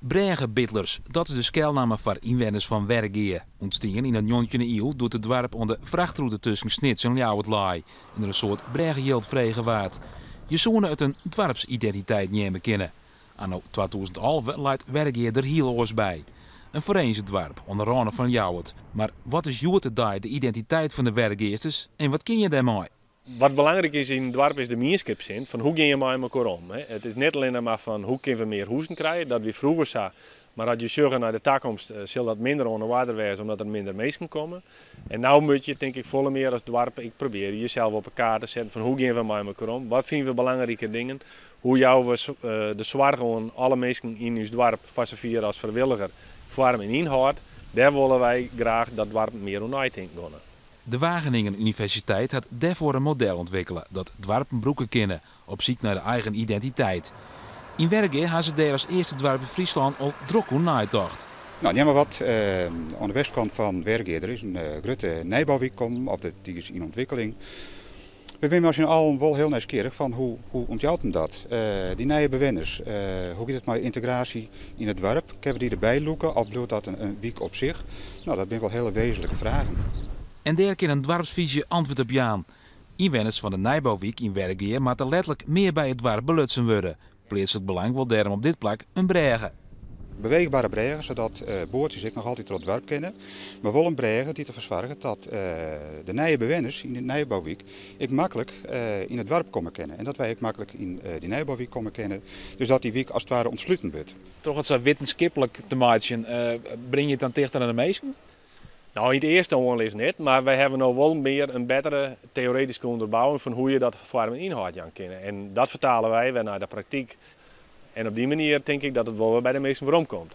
Bregenbitlers, dat is de skelnaam voor inwoners van Wergeer. Ontstaan in het 19e eeuw door het dorp aan de vrachtroute tussen Snits en Ljouwertlaai. En er een soort Bregenjild vregen waard. Je zoenen het een dorpsidentiteit nemen kennen. Anno 2011 leidt Wergeer er heel oors bij. Een forense dorp aan de randen van Ljouwert. Maar wat is de identiteit van de Wergeersters en wat ken je daarmee? Wat belangrijk is in het dorp is de mierskipzin. Van hoe ga je met elkaar om? Hè? Het is niet alleen maar van hoe kunnen we meer huizen krijgen. Dat we vroeger zo. Maar als je zorgt naar de toekomst, zal dat minder onder water wezen omdat er minder mensen komen. En nu moet je, denk ik, volle meer als dorp. Ik probeer jezelf op elkaar te zetten van hoe gaan we met elkaar om? Wat vinden we belangrijke dingen? Hoe jou we de zorg aan alle mensen in ons dorp vieren als vrijwilliger vorm en inhoud. Daar willen wij graag dat dorp meer aan uitdenken. De Wageningen Universiteit had daarvoor een model ontwikkelen dat dwarpen broeken kennen, op zoek naar de eigen identiteit. In Wergeer hebben ze daar als eerste dorp in Friesland al druk aan nagedacht. Nou, neem maar wat. Aan de westkant van Wergeer er is een grote nijbouwwijk die is in ontwikkeling. We zijn misschien al wel heel nieuwsgierig van hoe ontjouwt dat? Die nieuwe bewoners, hoe gaat het met integratie in het dorp? Kunnen we die erbij loeken, al bloeit dat een wijk op zich? Nou, dat zijn wel hele wezenlijke vragen. En daar kan een dorpsvisie antwoord op aan. Inwoners van de Nijbouwwijk in Wergeer moeten letterlijk meer bij het dorp belutsen worden. Plaatselijk belang wil daarom op dit plak een bregen. Beweegbare bregen, zodat boortjes ik nog altijd tot het dorp kennen. Maar wel een bregen die te verzorgen dat de nieuwe bewoners in de Nijbouwwijk ik makkelijk in het dorp komen kennen. En dat wij ook makkelijk in die Nijbouwwijk komen kennen. Dus dat die wijk als het ware ontsluiten wordt. Toch wat zo wetenschappelijk te maken, breng je het dan dichter naar de meesten? Nou, in het eerste ongeveer net, maar wij hebben nu wel meer een betere theoretische onderbouwing van hoe je dat vorm en inhoud kan kennen. En dat vertalen wij naar de praktijk. En op die manier denk ik dat het wel bij de meesten voorom komt.